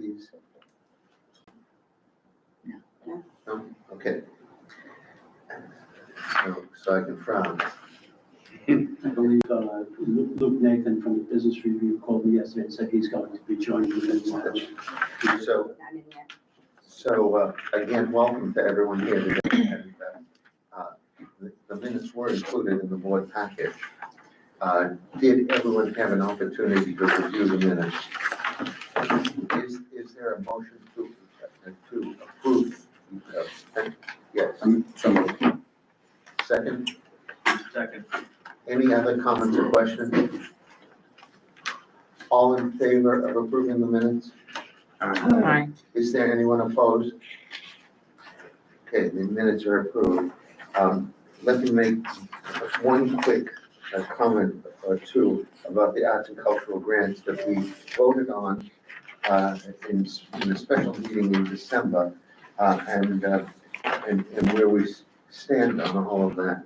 these? No. No? Okay. So I can frown. I believe Luke Nathan from the Business Review called me yesterday and said he's going to be joining within March. So, Not in yet. again, welcome to everyone here today. And, the minutes were included in the board package. Did everyone have an opportunity to review the minutes? Is there a motion to approve? Yes. Second? Second. Any other comments or questions? All in favor of approving the minutes? Aye. Is there anyone opposed? Okay, the minutes are approved. Let me make one quick comment or two about the arts and cultural grants that we voted on in a special meeting in December, and where we stand on all of that.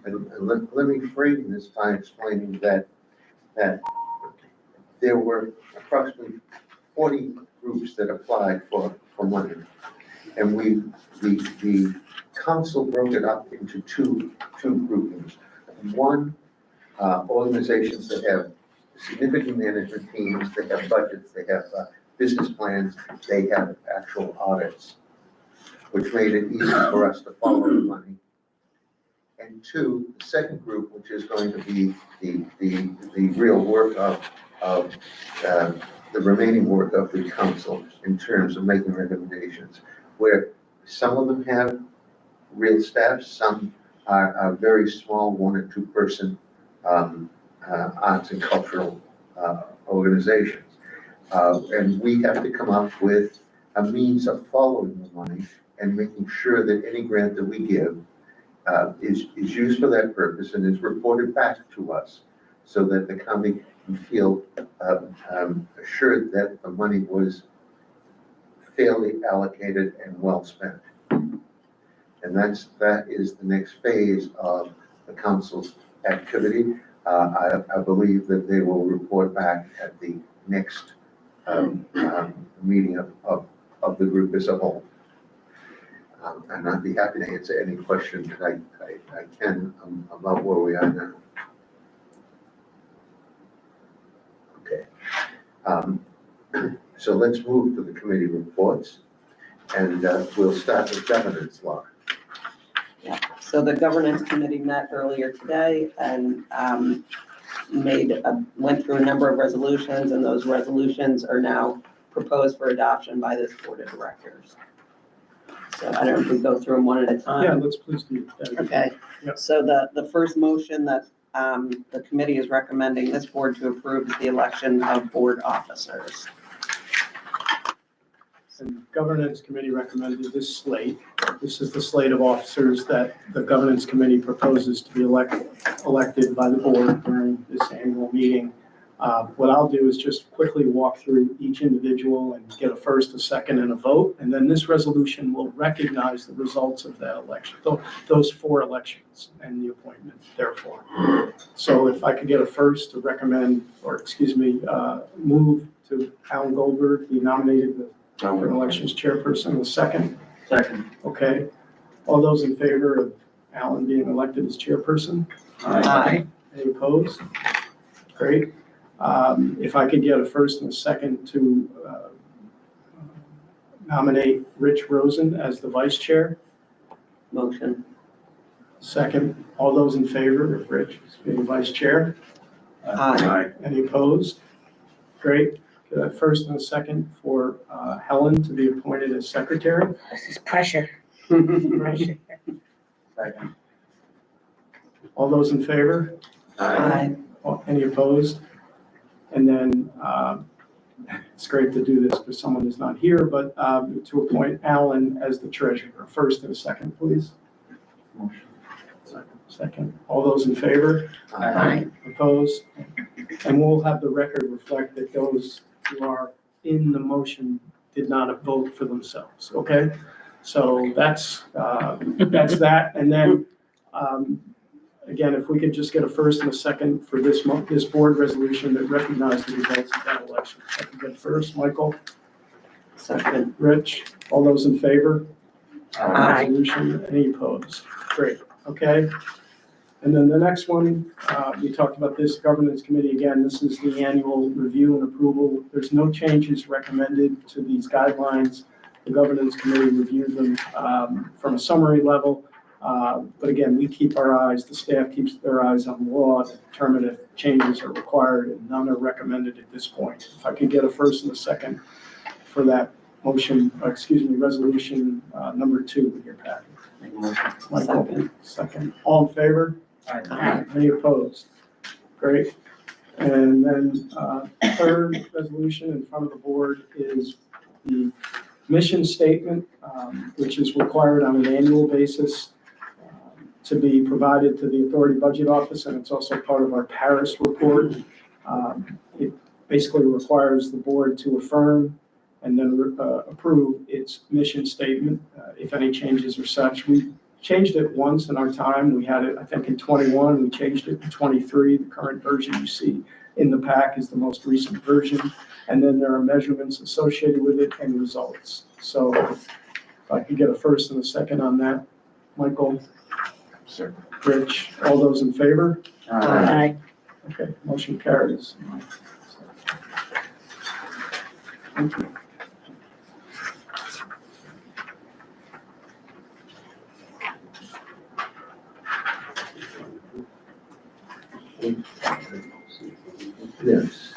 And let me frame this by explaining that there were approximately 40 groups that applied for money. And the council broke it up into two groupings. One, organizations that have significant management teams, they have budgets, they have business plans, they have actual audits, which made it easy for us to follow the money. And two, the second group, which is going to be the real work of the remaining work of the council in terms of making recommendations, where some of them have real staff, some are very small, 1 or 2 person arts and cultural organizations. And we have to come up with a means of following the money and making sure that any grant that we give is used for that purpose and is reported back to us, so that the county can feel assured that the money was fairly allocated and well spent. And that is the next phase of the council's activity. I believe that they will report back at the next meeting of the group as a whole. And I'd be happy to answer any questions that I can about where we are now. Okay. So let's move to the committee reports, and we'll start with governance law. Yeah, so the governance committee met earlier today and went through a number of resolutions, and those resolutions are now proposed for adoption by this board of directors. So I don't know if we go through them one at a time. Yeah, let's please do that. Okay, Yep. so the first motion that the committee is recommending this board to approve is the election of board officers. And governance committee recommended this slate. This is the slate of officers that the governance committee proposes to be elected by the board during this annual meeting. What I'll do is just quickly walk through each individual and get a first, a second, and a vote. And then this resolution will recognize the results of that election, those 4 elections and the appointment, therefore. So if I could get a first to recommend, or excuse me, move to Alan Goldberg be nominated for an elections chairperson, a second. Second. Okay. All those in favor of Alan being elected as chairperson? Aye. Any opposed? Great. If I could get a first and a second to nominate Rich Rosen as the vice chair. Motion. Second. All those in favor of Rich being vice chair? Aye. Any opposed? Great. Get a first and a second for Helen to be appointed as secretary. This is pressure. Second. All those in favor? Aye. Any opposed? And then it's great to do this because someone is not here, but to appoint Alan as the treasurer. First and a second, please. Motion. Second. All those in favor? Aye. Opposed? And we'll have the record reflect that those who are in the motion did not vote for themselves, okay? So that's that. And then, again, if we could just get a first and a second for this board resolution that recognized the results of that election. I can get first, Michael. Second. Rich, all those in favor? Aye. Resolution, any opposed? Great, okay. And then the next one, we talked about this governance committee again. This is the annual review and approval. There's no changes recommended to these guidelines. The governance committee reviewed them from a summary level. But again, we keep our eyes, the staff keeps their eyes on the law to determine if changes are required, and none are recommended at this point. If I could get a first and a second for that motion, resolution number 2 in your packet. Make a motion. Michael, second. All in favor? Aye. Any opposed? Great. And then third resolution in front of the board is the mission statement, which is required on an annual basis to be provided to the Authority Budget Office, and it's also part of our Paris report. It basically requires the board to affirm and then approve its mission statement, if any changes are such. We changed it once in our time. We had it, I think, in 21. We changed it in 23. The current version you see in the pack is the most recent version. And then there are measurements associated with it and results. So if I could get a first and a second on that. Michael? Sir. Rich? All those in favor? Aye. Okay, motion carries. Thank you. Yes.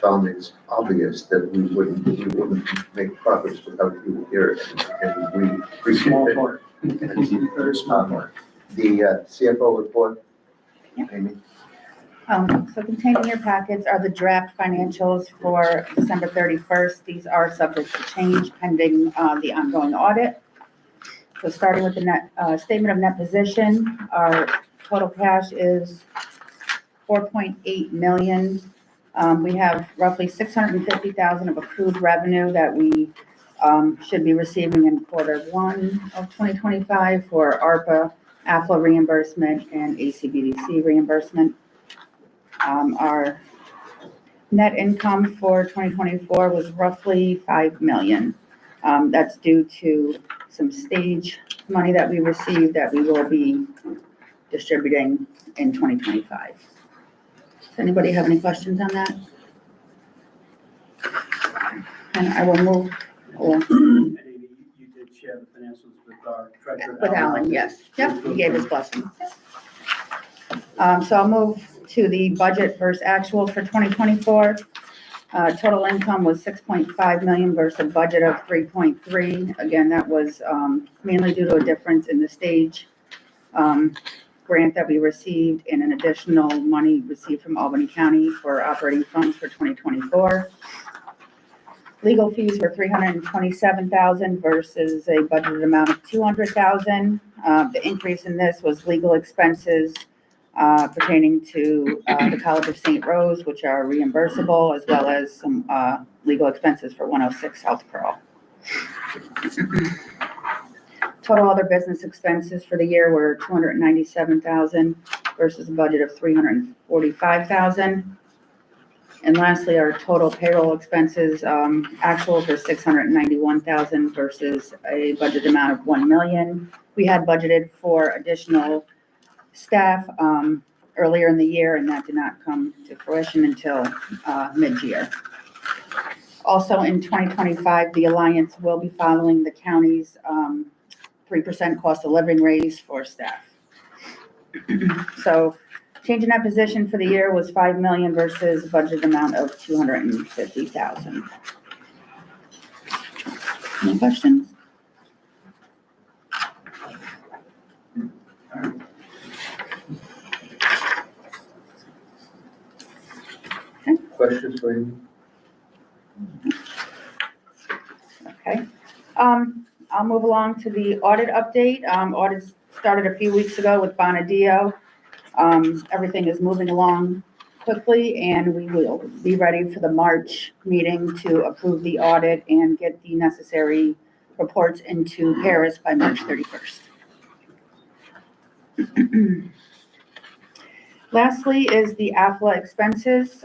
Tom, it's obvious that we wouldn't make progress without you here, and we appreciate Small it. part, very small part. The CFO report, Yeah. Amy? So contained in your packets are the draft financials for December 31st. These are subject to change pending the ongoing audit. So starting with the net statement of net position, our total cash is 4.8 million. We have roughly 650,000 of accrued revenue that we should be receiving in Q1 of 2025 for ARPA, AFLA reimbursement, and ACBDC reimbursement. Our net income for 2024 was roughly 5 million. That's due to some stage money that we received that we will be distributing in 2025. Does anybody have any questions on that? And I will move, or And Amy, you did share the financials with our treasurer. with Alan, yes. Yep, he gave his blessing. So I'll move to the budget versus actual for 2024. Total income was 6.5 million versus a budget of 3.3. Again, that was mainly due to a difference in the stage grant that we received and an additional money received from Albany County for operating funds for 2024. Legal fees were 327,000 versus a budgeted amount of 200,000. The increase in this was legal expenses pertaining to the College of St. Rose, which are reimbursable, as well as some legal expenses for 106 South Pearl. Total other business expenses for the year were 297,000 versus a budget of 345,000. And lastly, our total payroll expenses, actual for 691,000 versus a budget amount of 1 million. We had budgeted for additional staff earlier in the year, and that did not come to fruition until mid-year. Also in 2025, the Alliance will be following the county's 3% cost of living raise for staff. So change in that position for the year was 5 million versus budget amount of 250,000. Any questions? Questions for Amy? Okay. I'll move along to the audit update. Audit started a few weeks ago with Bonadio. Everything is moving along quickly, and we will be ready for the March meeting to approve the audit and get the necessary reports into Paris by March 31st. Lastly is the AFLA expenses,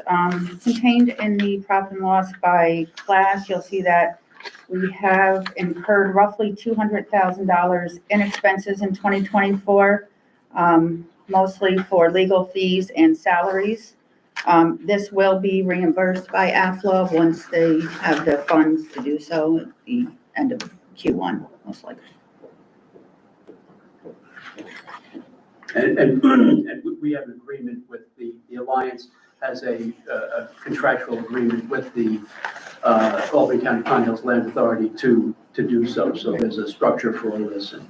contained in the profit and loss by class. You'll see that we have incurred roughly $200,000 in expenses in 2024, mostly for legal fees and salaries. This will be reimbursed by AFLA once they have the funds to do so at the end of Q1, most likely. And we have an agreement with the Alliance has a contractual agreement with the Albany County Pine Hills Land Authority to do so. So there's a structure for all this. And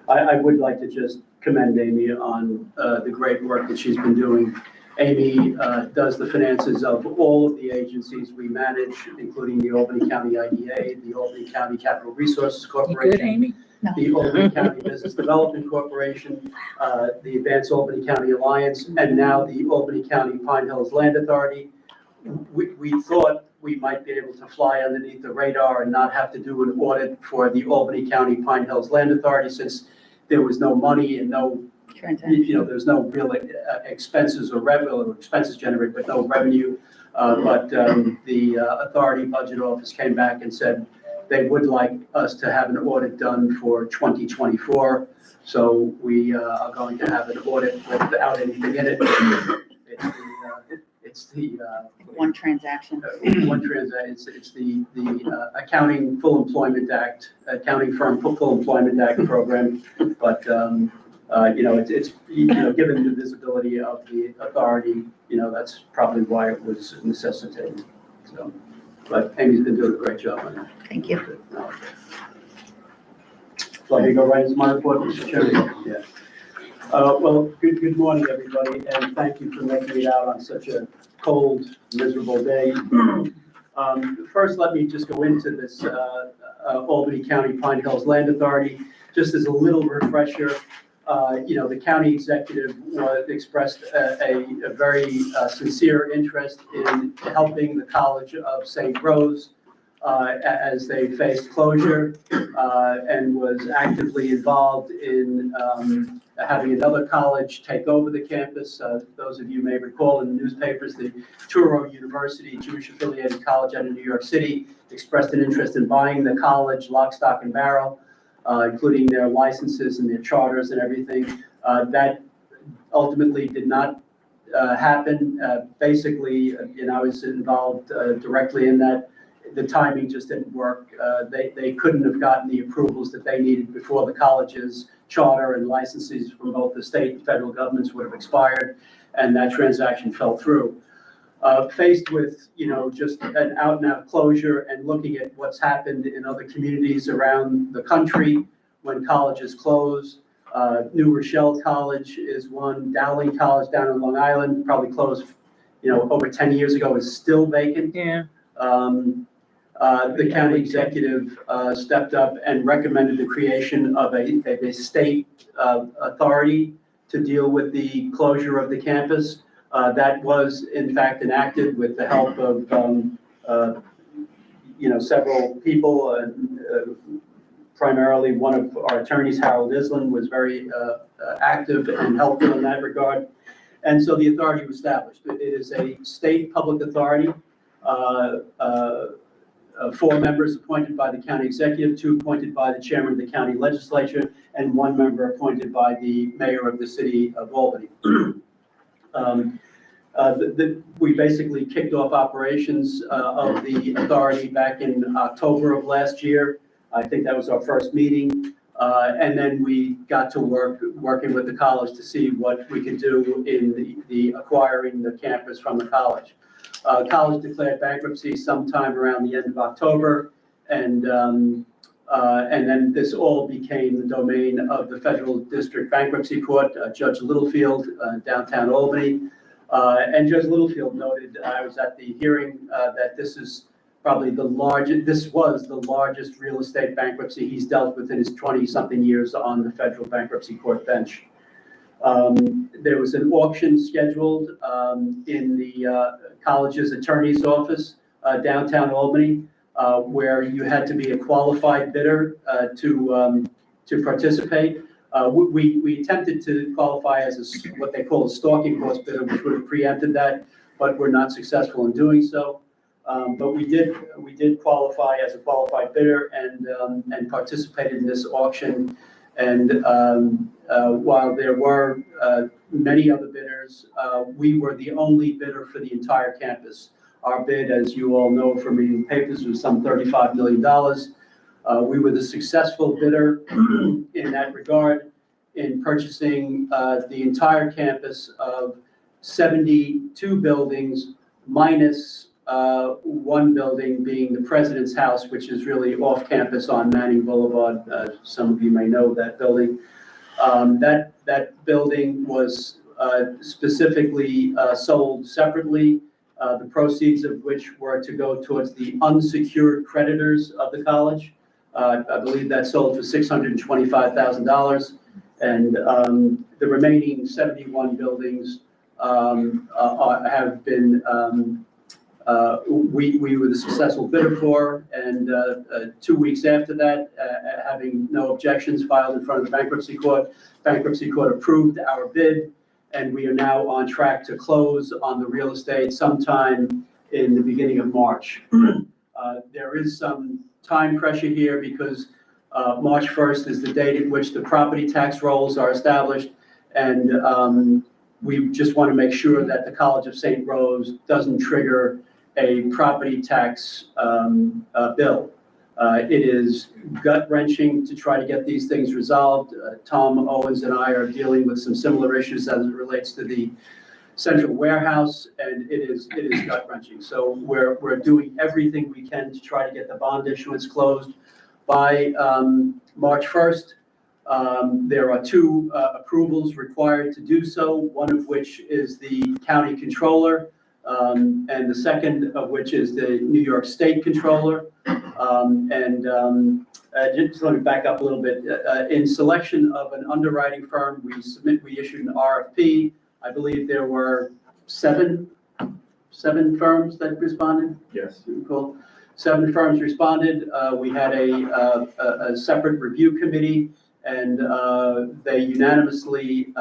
I would like to just commend Amy on the great work that she's been doing. Amy does the finances of all of the agencies we manage, including the Albany County IDA, the Albany County Capital Resources Corporation, Amy? the Albany County Business Development Corporation, the Advanced Albany County Alliance, and now the Albany County Pine Hills Land Authority. We thought we might be able to fly underneath the radar and not have to do an audit for the Albany County Pine Hills Land Authority since there was no money and no, there's no real expenses or revenue, or expenses generated, but no revenue. But the authority budget office came back and said they would like us to have an audit done for 2024. So we are going to have an audit without anything in it. It's the One transaction. It's the Accounting Full Employment Act, Accounting Firm Full Employment Act program. But it's given the visibility of the authority, that's probably why it was necessitated. So, but Amy's been doing a great job on that. Thank you. So I can go right into my report, Mr. Chairman. Yeah. Well, good morning, everybody, and thank you for making it out on such a cold, miserable day. First, let me just go into this Albany County Pine Hills Land Authority, just as a little refresher. The county executive expressed a very sincere interest in helping the College of St. Rose as they faced closure and was actively involved in having another college take over the campus. Those of you may recall in the newspapers, the Touro University, Jewish-affiliated college out of New York City, expressed an interest in buying the college lock, stock, and barrel, including their licenses and their charters and everything. That ultimately did not happen. Basically, I was involved directly in that. The timing just didn't work. They couldn't have gotten the approvals that they needed before the college's charter and licenses from both the state and federal governments would have expired, and that transaction fell through. Faced with, just an out-and-out closure and looking at what's happened in other communities around the country when colleges close. New Rochelle College is one. Dowling College down in Long Island, probably closed, over 10 years ago, is still vacant. Yeah. The county executive stepped up and recommended the creation of a state authority to deal with the closure of the campus. That was in fact enacted with the help of several people. Primarily one of our attorneys, Harold Island, was very active and helpful in that regard. And so the authority was established. It is a state public authority. 4 members appointed by the county executive, 2 appointed by the chairman of the county legislature, and 1 member appointed by the mayor of the city of Albany. We basically kicked off operations of the authority back in October of last year. I think that was our first meeting. And then we got to working with the college to see what we could do in the acquiring the campus from the college. College declared bankruptcy sometime around the end of October, and then this all became the domain of the Federal District Bankruptcy Court, Judge Littlefield, downtown Albany. And Judge Littlefield noted, I was at the hearing, that this is probably this was the largest real estate bankruptcy he's dealt with in his 20-something years on the Federal Bankruptcy Court bench. There was an auction scheduled in the college's attorney's office, downtown Albany, where you had to be a qualified bidder to participate. We attempted to qualify as what they call a stalking horse bidder, which would have preempted that, but we're not successful in doing so. But we did qualify as a qualified bidder and participated in this auction. And while there were many other bidders, we were the only bidder for the entire campus. Our bid, as you all know from reading the papers, was some $35 million. We were the successful bidder in that regard in purchasing the entire campus of 72 buildings minus one building being the President's House, which is really off campus on Manning Boulevard. Some of you may know that building. That building was specifically sold separately, the proceeds of which were to go towards the unsecured creditors of the college. I believe that sold for $625,000. And the remaining 71 buildings have been we were the successful bidder for, and 2 weeks after that, having no objections filed in front of the bankruptcy court approved our bid, and we are now on track to close on the real estate sometime in the beginning of March. There is some time pressure here because March 1st is the date at which the property tax rolls are established, and we just want to make sure that the College of St. Rose doesn't trigger a property tax bill. It is gut-wrenching to try to get these things resolved. Tom Owens and I are dealing with some similar issues as it relates to the central warehouse, and it is gut-wrenching. So we're doing everything we can to try to get the bond issuance closed by March 1st. There are two approvals required to do so, one of which is the county controller, and the second of which is the New York State controller. Just let me back up a little bit. In selection of an underwriting firm, we issued an RFP. I believe there were seven firms that responded. Yes. Cool. 7 firms responded. We had a separate review committee, and they unanimously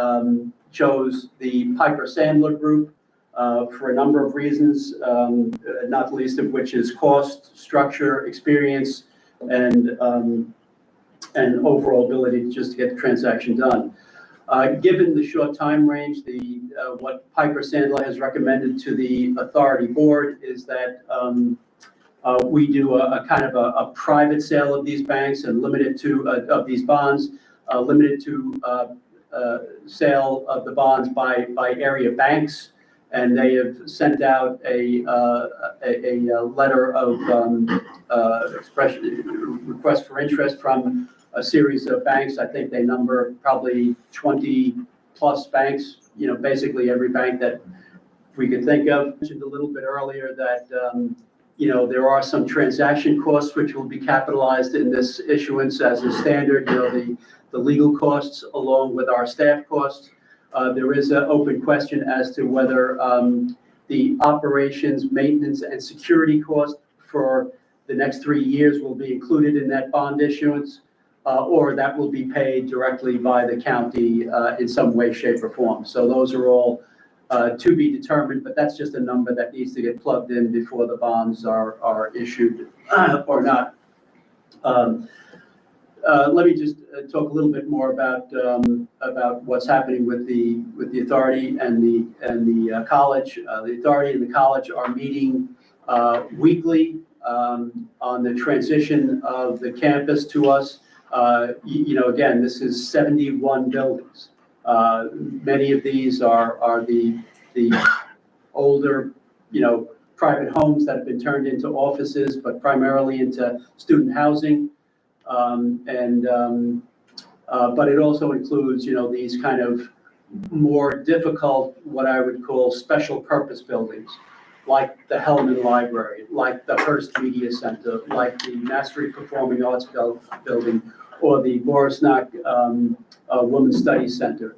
chose the Piper Sandler Group for a number of reasons, not the least of which is cost, structure, experience, and overall ability to just get the transaction done. Given the short time range, what Piper Sandler has recommended to the authority board is that we do a kind of a private sale of these banks and limited to of these bonds, limited to sale of the bonds by area banks, and they have sent out a letter of request for interest from a series of banks. I think they number probably 20 plus banks. You know, basically every bank that we could think of. I mentioned a little bit earlier that there are some transaction costs which will be capitalized in this issuance as a standard, the legal costs along with our staff costs. There is an open question as to whether the operations, maintenance, and security cost for the next 3 years will be included in that bond issuance, or that will be paid directly by the county in some way, shape, or form. So those are all to be determined, but that's just a number that needs to get plugged in before the bonds are issued or not. Let me just talk a little bit more about what's happening with the authority and the college. The authority and the college are meeting weekly on the transition of the campus to us. Again, this is 71 buildings. Many of these are the older, private homes that have been turned into offices, but primarily into student housing. But it also includes, these kind of more difficult, what I would call special purpose buildings, like the Hellman Library, like the Hearst Media Center, like the Mastery Performing Arts building, or the Borisnak Women's Studies Center.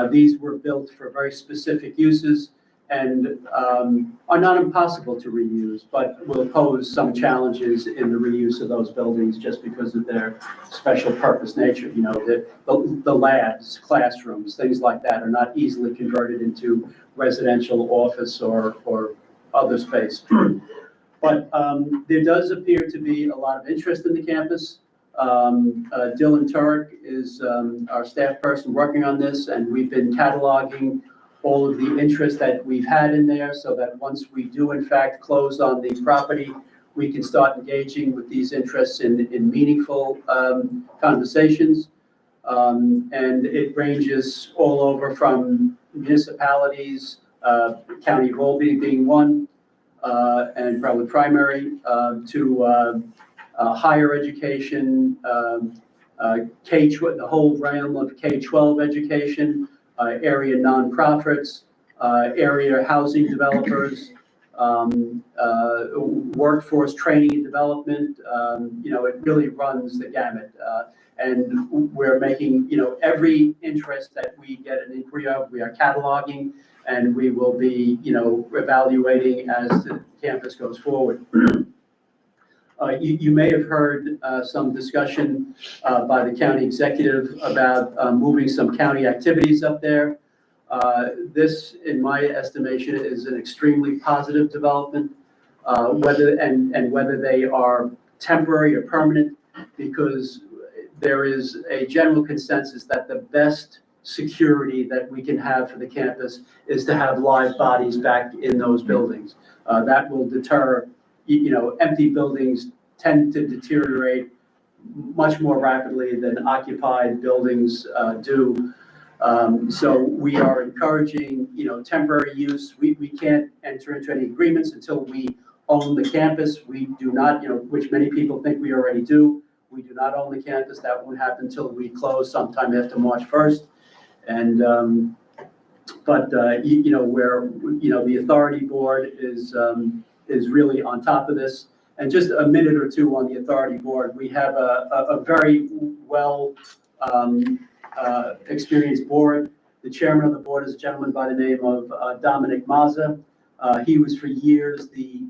These were built for very specific uses, and are not impossible to reuse, but will pose some challenges in the reuse of those buildings just because of their special purpose nature. You know, the labs, classrooms, things like that are not easily converted into residential office or other space. But there does appear to be a lot of interest in the campus. Dylan Turek is our staff person working on this, and we've been cataloging all of the interest that we've had in there so that once we do in fact close on the property, we can start engaging with these interests in meaningful conversations. And it ranges all over from municipalities, County of Albany being one, and probably primary, to higher education, the whole realm of K-12 education, area nonprofits, area housing developers, workforce training and development. You know, it really runs the gamut. And we're making, you know, every interest that we get an inquiry of, we are cataloging, and we will be, you know, evaluating as the campus goes forward. You may have heard some discussion by the county executive about moving some county activities up there. This, in my estimation, is an extremely positive development, whether they are temporary or permanent, because there is a general consensus that the best security that we can have for the campus is to have live bodies back in those buildings. That will deter, you know, empty buildings tend to deteriorate much more rapidly than occupied buildings do. So we are encouraging, you know, temporary use. We can't enter into any agreements until we own the campus. We do not, you know, which many people think we already do. We do not own the campus. That won't happen until we close sometime after March 1st. And, you know, where, you know, the authority board is really on top of this. And just a minute or two on the authority board, we have a very well experienced board. The chairman of the board is a gentleman by the name of Dominic Mazza. He was for years the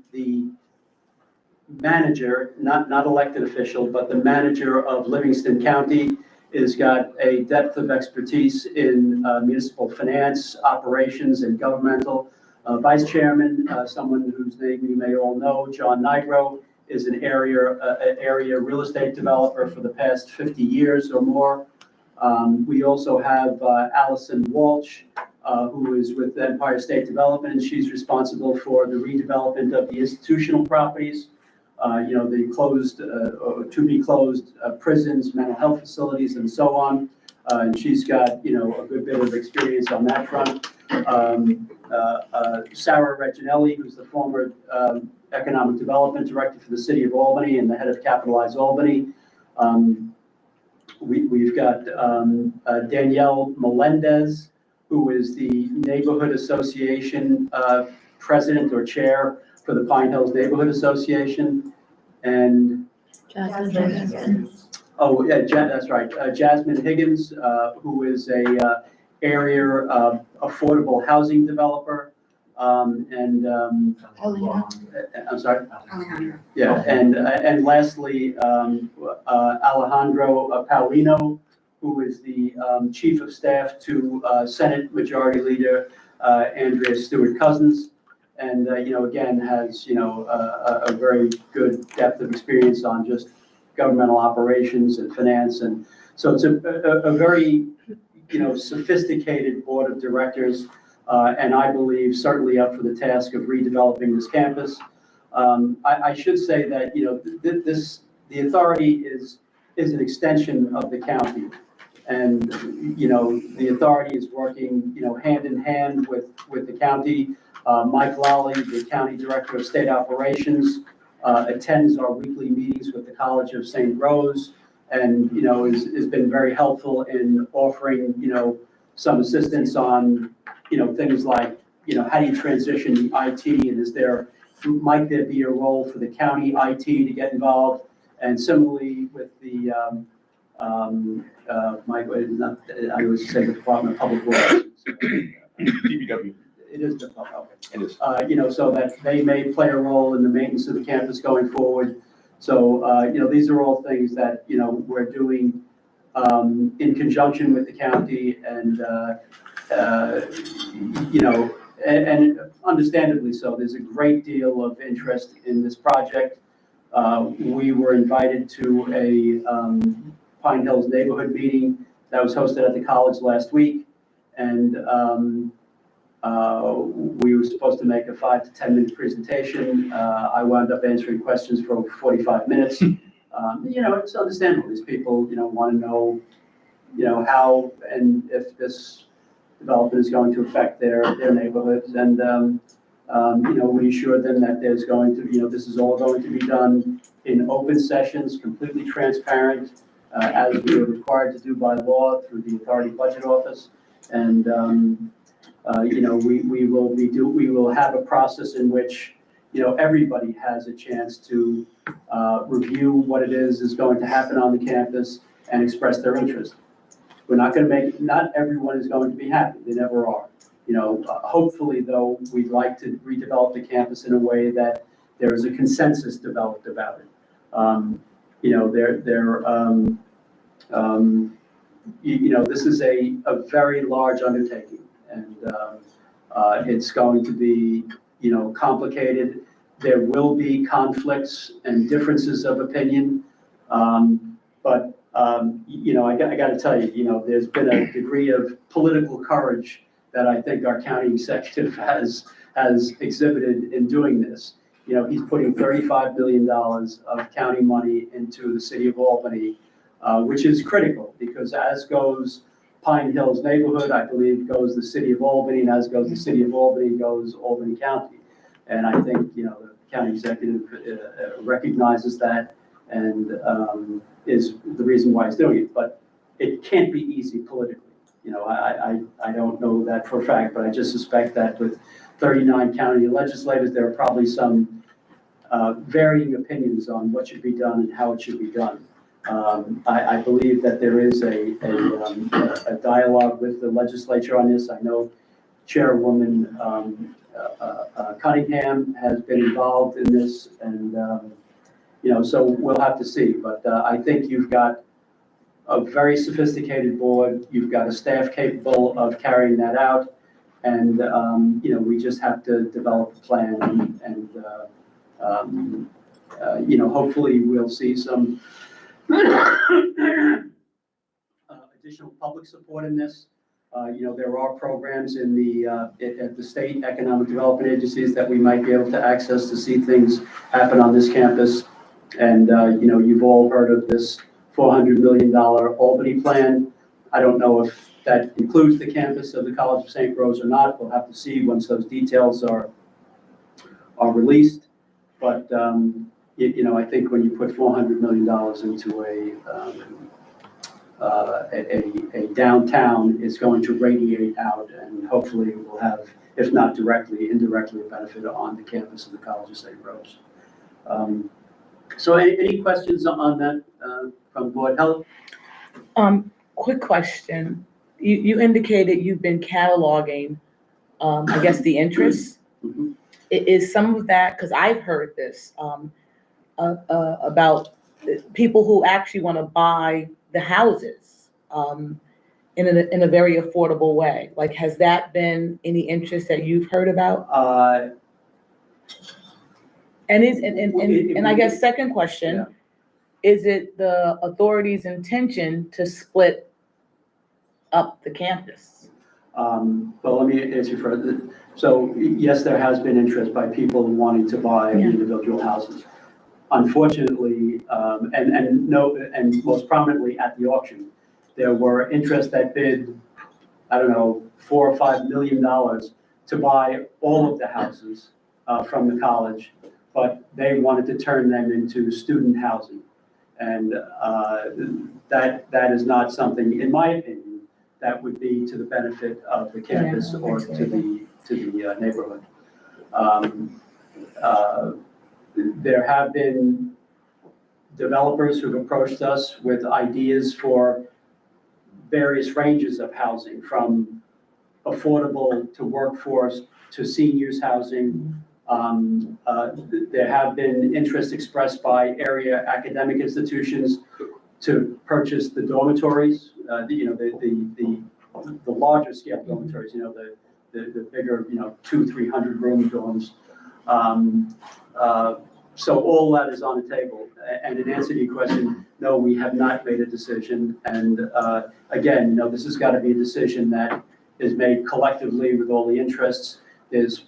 manager, not elected official, but the manager of Livingston County. Has got a depth of expertise in municipal finance, operations, and governmental. Vice chairman, someone whose name you may all know, John Nigro, is an area real estate developer for the past 50 years or more. We also have Allison Walsh, who is with Empire State Development, and she's responsible for the redevelopment of the institutional properties. You know, the closed or to be closed prisons, mental health facilities, and so on. And she's got, you know, a good bit of experience on that front. Sarah Reginelli, who's the former Economic Development Director for the City of Albany and the head of Capitalize Albany. We've got Danielle Melendez, who is the Neighborhood Association President or Chair for the Pine Hills Neighborhood Association. And oh, yeah, that's right. Jasmine Higgins, who is a area affordable housing developer. I'm sorry. Yeah, and lastly, Alejandro Paulino, who is the chief of staff to Senate Majority Leader Andrea Stewart-Cousins. And, you know, again, has, you know, a very good depth of experience on just governmental operations and finance. And so it's a very, you know, sophisticated board of directors, and I believe certainly up for the task of redeveloping this campus. I should say that, you know, the authority is an extension of the county. And, you know, the authority is working, you know, hand in hand with the county. Mike Lawley, the County Director of State Operations, attends our weekly meetings with the College of St. Rose, and, you know, has been very helpful in offering, you know, some assistance on, you know, things like, you know, how do you transition the IT, and might there be a role for the county IT to get involved? And similarly with the, I would say the Department of Public Works. DPW. it is difficult, okay. It is. So that they may play a role in the maintenance of the campus going forward. So, these are all things that, we're doing in conjunction with the county and, and understandably so. There's a great deal of interest in this project. We were invited to a Pine Hills neighborhood meeting that was hosted at the college last week. And we were supposed to make a 5 to 10 minute presentation. I wound up answering questions for over 45 minutes. It's understandable. These people, want to know, how and if this development is going to affect their neighborhoods. And, we assured them that there's going to, this is all going to be done in open sessions, completely transparent, as we are required to do by law through the Authority Budget Office. And, we will have a process in which, everybody has a chance to review what it is going to happen on the campus and express their interest. We're not going to not everyone is going to be happy. They never are. Hopefully, though, we'd like to redevelop the campus in a way that there is a consensus developed about it. This is a very large undertaking, and it's going to be, complicated. There will be conflicts and differences of opinion, but I got to tell you, there's been a degree of political courage that I think our county executive has exhibited in doing this. He's putting $35 billion of county money into the city of Albany, which is critical because as goes Pine Hills neighborhood, I believe goes the city of Albany, and as goes the city of Albany, goes Albany County. And I think, the county executive recognizes that and is the reason why he's doing it. But it can't be easy politically. I don't know that for a fact, but I just suspect that with 39 county legislators, there are probably some varying opinions on what should be done and how it should be done. I believe that there is a dialogue with the legislature on this. I know Chairwoman Cunningham has been involved in this, and so we'll have to see. But I think you've got a very sophisticated board. You've got a staff capable of carrying that out, and we just have to develop a plan, and hopefully we'll see some additional public support in this. There are programs in at the state economic development agencies that we might be able to access to see things happen on this campus. And, you've all heard of this $400 million Albany plan. I don't know if that includes the campus of the College of St. Rose or not. We'll have to see once those details are released. But, I think when you put $400 million into a downtown, it's going to radiate out, and hopefully it will have, if not directly, indirectly, a benefit on the campus of the College of St. Rose. So any questions on that from the board? Helen? Quick question. You indicated you've been cataloging, I guess, the interest. Mhm. Is some of that, because I've heard this, about people who actually want to buy the houses in a very affordable way. Like, has that been any interest that you've heard about? And I guess second question, Yeah. is it the authority's intention to split up the campus? Well, let me answer further. So yes, there has been interest by people wanting to buy individual houses. Unfortunately, and most prominently at the auction, there were interests that bid, $4 or $5 million to buy all of the houses from the college, but they wanted to turn them into student housing. And that is not something, in my opinion, that would be to the benefit of the campus or to the neighborhood. There have been developers who've approached us with ideas for various ranges of housing, from affordable to workforce to seniors housing. There have been interest expressed by area academic institutions to purchase the dormitories, the larger scale dormitories, the bigger, 200-300 room dorms. So all that is on the table. And in answer to your question, no, we have not made a decision. And again, this has got to be a decision that is made collectively with all the interests. There's,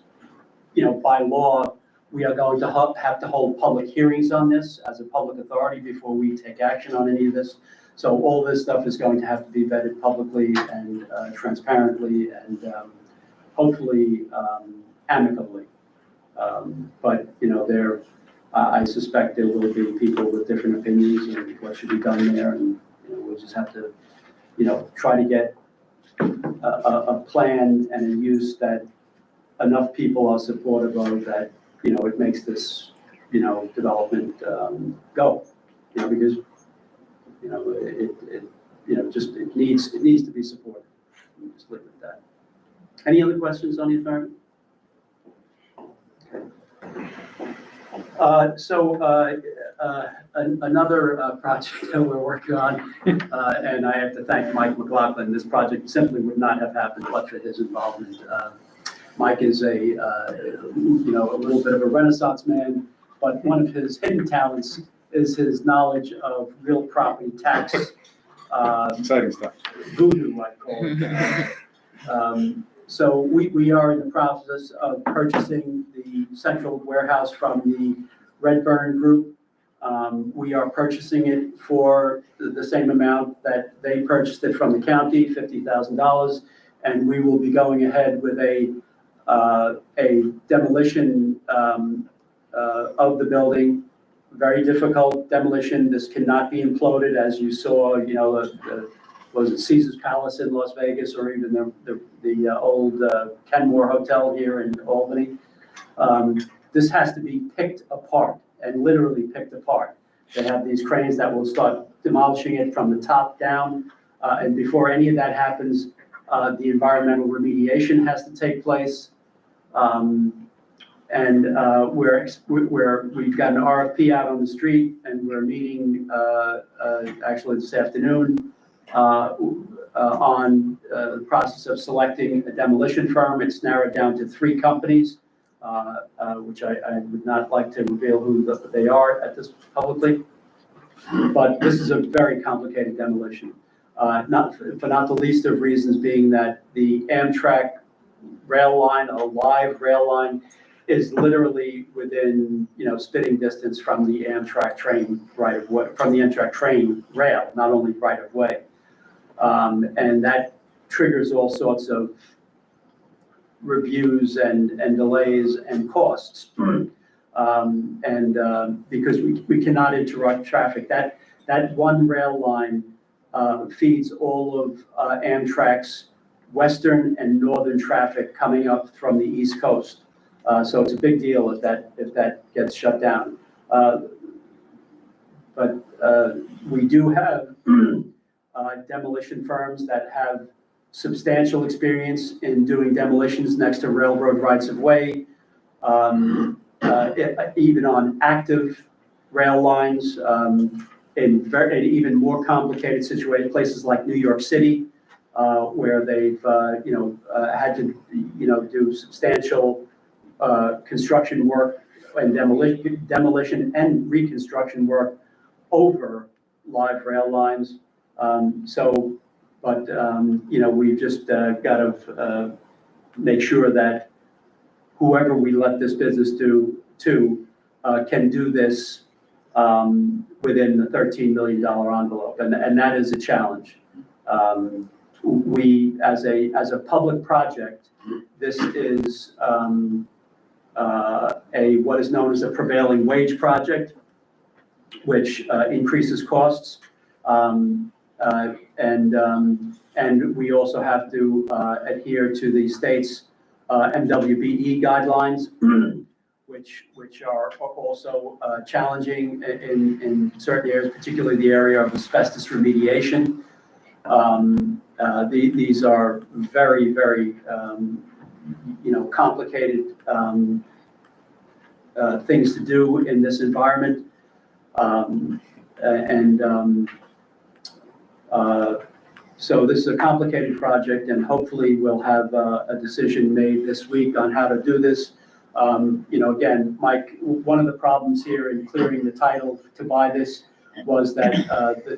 by law, we are going to have to hold public hearings on this as a public authority before we take action on any of this. So all this stuff is going to have to be vetted publicly and transparently and hopefully amicably. But, I suspect there will be people with different opinions on what should be done there, and we'll just have to, try to get a plan and a use that enough people are supportive of, that it makes this development go, because it needs to be supported. We'll just leave it at that. Any other questions on the environment? Another project that we're working on, and I have to thank Mike McLaughlin. This project simply would not have happened but for his involvement. Mike is a little bit of a Renaissance man, but one of his hidden talents is his knowledge of real property tax. Exciting stuff. Voodoo, I call it. So we are in the process of purchasing the central warehouse from the Redburn Group. We are purchasing it for the same amount that they purchased it from the county, $50,000, and we will be going ahead with a demolition of the building. Very difficult demolition. This cannot be imploded, as you saw. Was it Caesar's Palace in Las Vegas, or even the old Kenmore Hotel here in Albany? This has to be picked apart, and literally picked apart. They have these cranes that will start demolishing it from the top down, and before any of that happens, the environmental remediation has to take place. And we've got an RFP out on the street, and we're meeting actually this afternoon on the process of selecting a demolition firm. It's narrowed down to 3 companies, which I would not like to reveal who they are at this publicly. But this is a very complicated demolition. Not the least of reasons being that the Amtrak rail line, a live rail line, is literally within, spitting distance from the Amtrak train from the Amtrak train rail, not only right of way. And that triggers all sorts of reviews and delays and costs. Because we cannot interrupt traffic. That one rail line feeds all of Amtrak's western and northern traffic coming up from the East Coast. So it's a big deal if that gets shut down. But we do have demolition firms that have substantial experience in doing demolitions next to railroad rights of way, even on active rail lines, in even more complicated situations, places like New York City, where they've had to do substantial construction work and demolition and reconstruction work over live rail lines. We've just got to make sure that whoever we let this business do can do this within the $13 million envelope, and that is a challenge. We, as a public project, this is what is known as a prevailing wage project, which increases costs. And we also have to adhere to the state's MWBE guidelines, which are also challenging in certain areas, particularly the area of asbestos remediation. These are very, very complicated things to do in this environment. So this is a complicated project, and hopefully we'll have a decision made this week on how to do this. Again, Mike, one of the problems here in clearing the title to buy this was that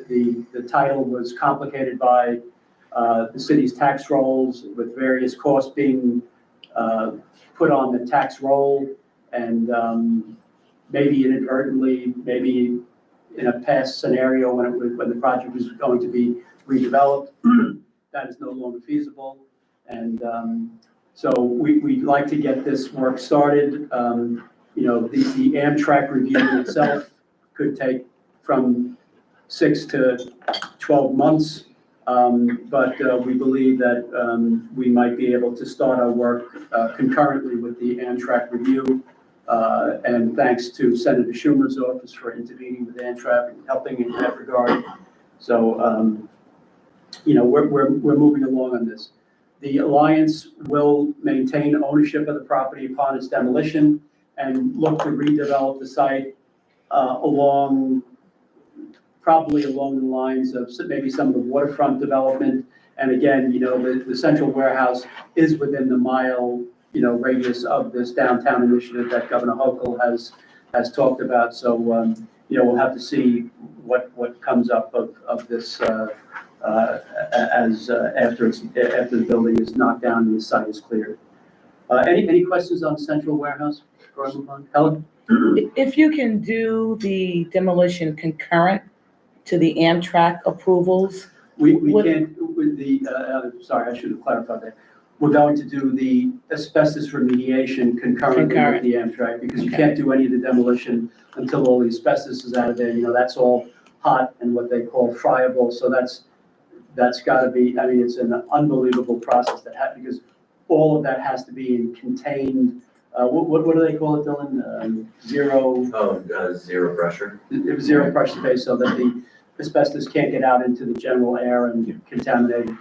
the title was complicated by the city's tax rolls, with various costs being put on the tax roll, and maybe inadvertently, maybe in a past scenario when the project was going to be redeveloped, that is no longer feasible. And so we'd like to get this work started. The Amtrak review itself could take from 6 to 12 months. But we believe that we might be able to start our work concurrently with the Amtrak review. And thanks to Senator Schumer's office for intervening with Amtrak and helping in that regard. So, we're moving along on this. The Alliance will maintain ownership of the property upon its demolition and look to redevelop the site probably along the lines of maybe some of the waterfront development. And again, the central warehouse is within the mile, radius of this downtown initiative that Governor Hochul has talked about. So, we'll have to see what comes up of this after the building is knocked down and the site is cleared. Any questions on central warehouse? Helen? If you can do the demolition concurrent to the Amtrak approvals, We can't, with sorry, I should have clarified that. We're going to do the asbestos remediation concurrently with the Amtrak, because you can't do any of the demolition until all the asbestos is out of there. That's all hot and what they call friable, so that's got to be, it's an unbelievable process because all of that has to be in contained, what do they call it, Dylan? Zero pressure. Zero pressure space, so that the asbestos can't get out into the general air and contaminate.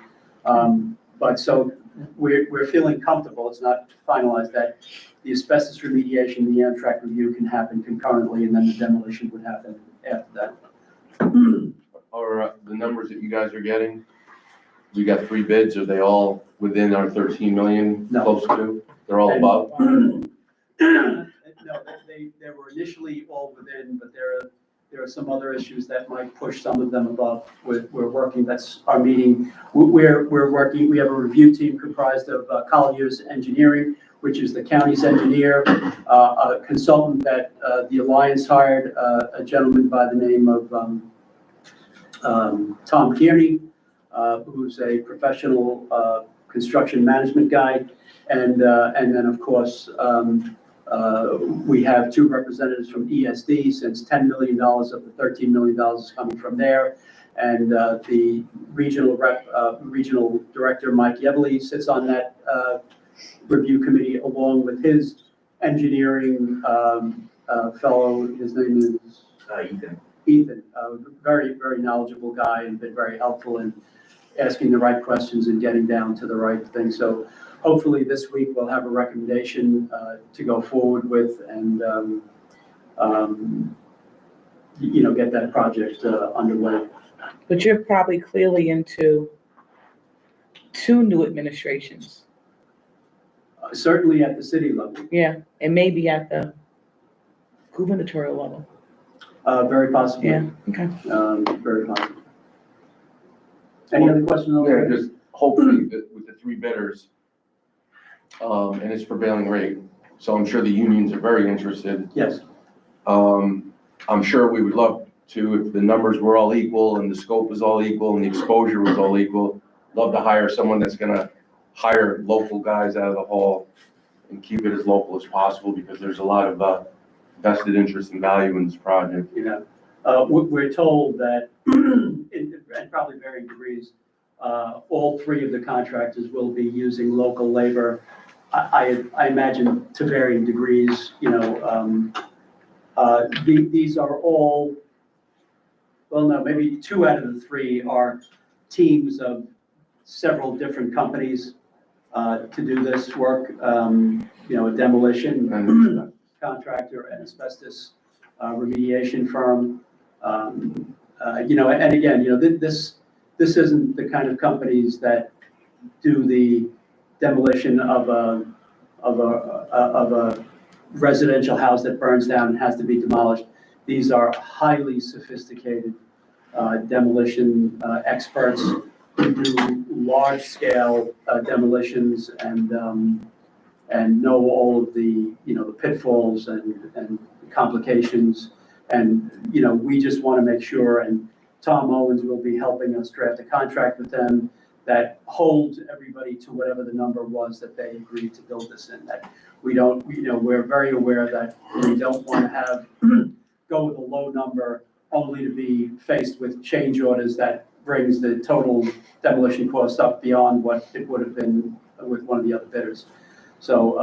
But so we're feeling comfortable, it's not finalized, that the asbestos remediation, the Amtrak review can happen concurrently, and then the demolition would happen after that. Or the numbers that you guys are getting, we got 3 bids, are they all within our 13 million? No. Close to? They're all above? No, they were initially all within, but there are some other issues that might push some of them above. We're working, that's our meeting. We're working, we have a review team comprised of Colliers Engineering, which is the county's engineer, a consultant that the Alliance hired, a gentleman by the name of Tom Kearney, who's a professional construction management guy. And then, of course, we have 2 representatives from ESD, since $10 million of the $13 million is coming from there. And the regional director, Mike Yevely, sits on that review committee, along with his engineering fellow. His name is Ethan, a very, very knowledgeable guy, and been very helpful in asking the right questions and getting down to the right thing. So hopefully this week we'll have a recommendation to go forward with, and get that project underway. but you're probably clearly into 2 new administrations. Certainly at the city level, Yeah, and maybe at the gubernatorial level. very possibly. Yeah, okay. Very possibly. Any other questions on Yeah, that? just hopefully with the 3 bidders, and it's prevailing rate, so I'm sure the unions are very interested. Yes. I'm sure we would love to, if the numbers were all equal and the scope was all equal and the exposure was all equal, love to hire someone that's gonna hire local guys out of the hall and keep it as local as possible, because there's a lot of vested interest and value in this project. We're told that, and probably varying degrees, all 3 of the contractors will be using local labor. I imagine to varying degrees. These are all, well, no, maybe 2 out of the 3 are teams of several different companies. to do this work, you know, a demolition contractor and asbestos remediation firm. You know, and again, you know, this isn't the kind of companies that do the demolition of a residential house that burns down and has to be demolished. These are highly sophisticated demolition experts who do large-scale demolitions and know all of the, you know, the pitfalls and complications. And, you know, we just want to make sure, and Tom Owens will be helping us draft a contract with them that holds everybody to whatever the number was that they agreed to build this in. That we don't, you know, we're very aware that we don't want to have, go with a low number only to be faced with change orders that brings the total demolition cost up beyond what it would have been with one of the other bidders. So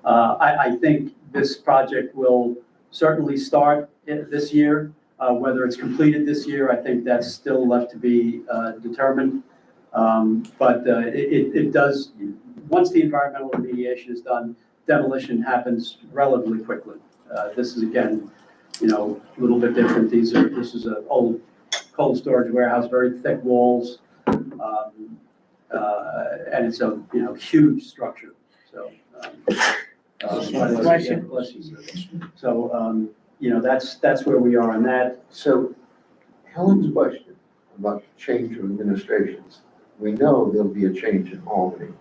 I think this project will certainly start this year. Whether it's completed this year, I think that's still left to be determined. But it does, once the environmental remediation is done, demolition happens relatively quickly. This is, again, you know, a little bit different. This is an old cold storage warehouse, very thick walls, and it's a, you know, huge structure. So, Bless you. bless you, sir. So, you know, that's where we are on that. So Helen's question about change of administrations, we know there'll be a change in Albany.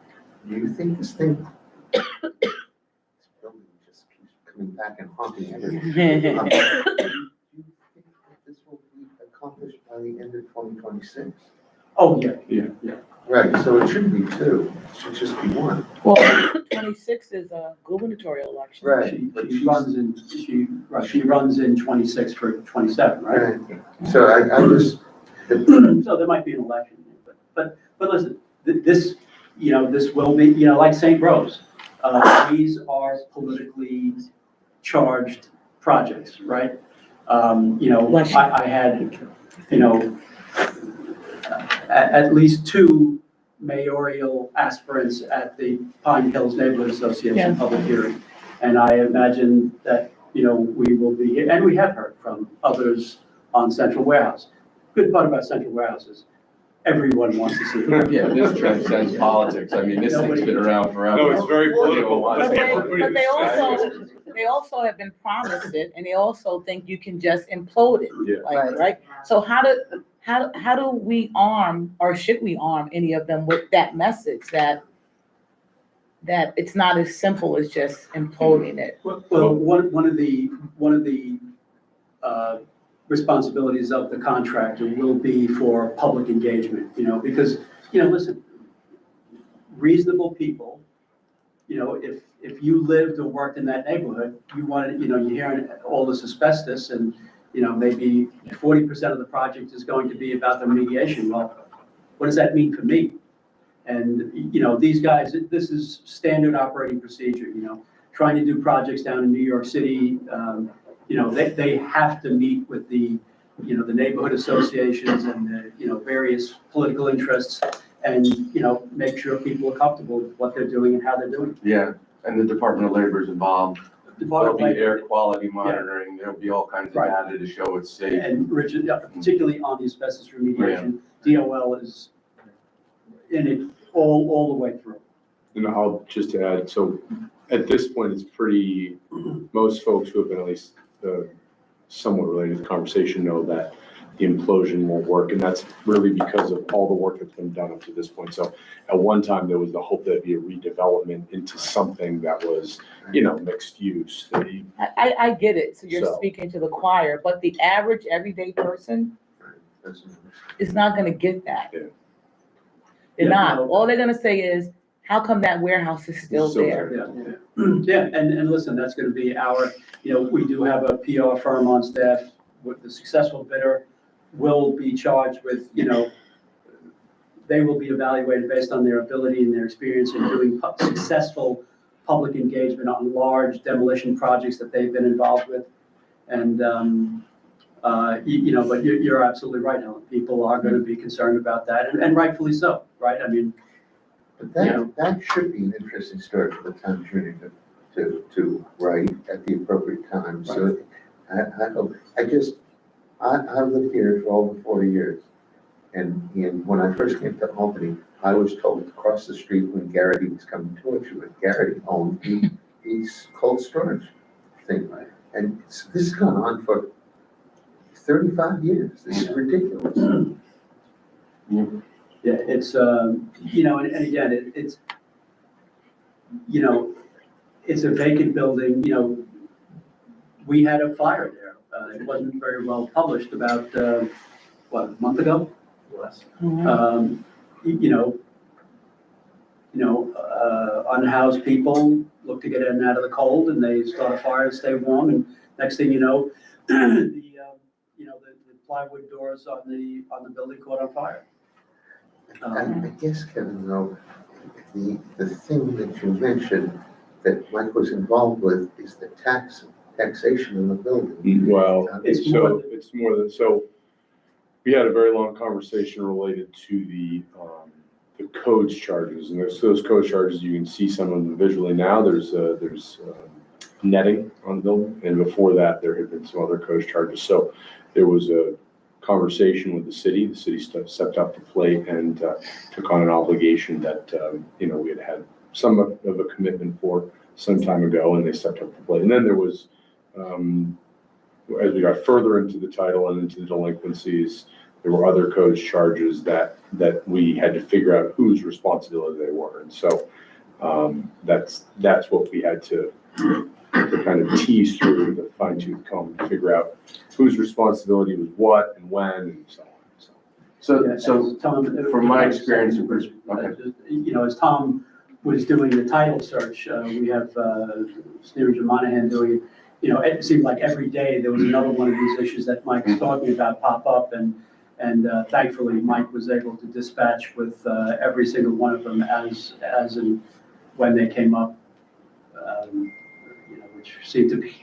Do you think this thing, this building just keeps coming back and haunting everyone? Do you think that this will be accomplished by the end of 2026? Oh, yeah. Yeah. Right, so it shouldn't be two, it should just be one. Well, 26 is a gubernatorial election. Right. She runs in 26 for 27, right? Right. So I just, So there might be an election, but listen, this, you know, this will be, you know, like St. Rose. These are politically charged projects, right? You know, I had, you know, at least two mayoral aspirants at the Pine Hills Neighborhood Association Yeah. public hearing. And I imagine that, you know, we will be, and we have heard from others on Central Warehouse. Good part about Central Warehouse is everyone wants to see it. Yeah, this transcends politics. I mean, this thing's been around forever. No, it's very political. But they Everybody- also have been promised it, and they also think you can just implode it. Yeah. Like, right? So how do we arm, or should we arm any of them with that message that it's not as simple as just imploding it? Well, one of the responsibilities of the contractor will be for public engagement, you know, because, you know, listen, reasonable people, you know, if you lived or worked in that neighborhood, you wanted, you know, you're hearing all this asbestos and, you know, maybe 40% of the project is going to be about the remediation. Well, what does that mean for me? And, you know, these guys, this is standard operating procedure, you know, trying to do projects down in New York City, you know, they have to meet with the, you know, the neighborhood associations and the, you know, various political interests and, you know, make sure people are comfortable with what they're doing and how they're doing it. Yeah, and the Department of Labor is involved. There'll be Like- air quality monitoring, there'll be all kinds of Right. data to show it's safe. And Richard, yeah, particularly on the asbestos remediation, DOL is in it all the way through. And I'll just add, so at this point, it's pretty, most folks who have been at least somewhat related to the conversation know that the implosion won't work. And that's really because of all the work that's been done up to this point. So at one time, there was the hope there'd be a redevelopment into something that was, you know, mixed use. I get it, so you're So- speaking to the choir, but the average everyday person is not gonna get that. Yeah. They're Yeah, not. no. All they're gonna say is, how come that warehouse is still Still there? Yeah, and listen, that's gonna be our, you know, we do have a PR firm on staff with the successful bidder will be charged with, you know, they will be evaluated based on their ability and their experience in doing successful public engagement on large demolition projects that they've been involved with. And, you know, but you're absolutely right, Helen. People are gonna be concerned about that, and rightfully so, right? I mean, But Yeah. that should be an interesting story for the town community to write at the appropriate time. So I hope, I've lived here for over 40 years. And when I first came to Albany, I was told to cross the street when Garrity was coming towards you, and Garrity owned these cold storage thing. And this has gone on for 35 years. This is ridiculous. Yeah, it's, you know, and again, it's, you know, it's a vacant building, you know, we had a fire there. It wasn't very well published about, what, a month ago? Unhoused people look to get in and out of the cold, and they start a fire to stay warm, and next thing you know, the plywood doors on the building caught on fire. I guess, Kevin, though, the thing that you mentioned that Mike was involved with is the taxation of the building. Well, It's so it's more than, so we had a very long conversation related to the codes charges, and those code charges, you can see some of them visually now. There's netting on the building, and before that, there had been some other code charges. So there was a conversation with the city. The city stepped up to the plate and took on an obligation that we had some of a commitment for some time ago, and they stepped up to the plate. And then there was, as we got further into the title and into the delinquencies, there were other code charges that we had to figure out whose responsibility they were. And so that's what we had to kind of tease through the fine tooth comb to figure out whose responsibility was what and when and so on. So Tom, from my experience, as Tom was doing the title search, we have Sneeraj Monahan doing, it seemed like every day there was another one of these issues that Mike's talking about pop up, and thankfully Mike was able to dispatch with every single one of them as and when they came up, which seemed to be,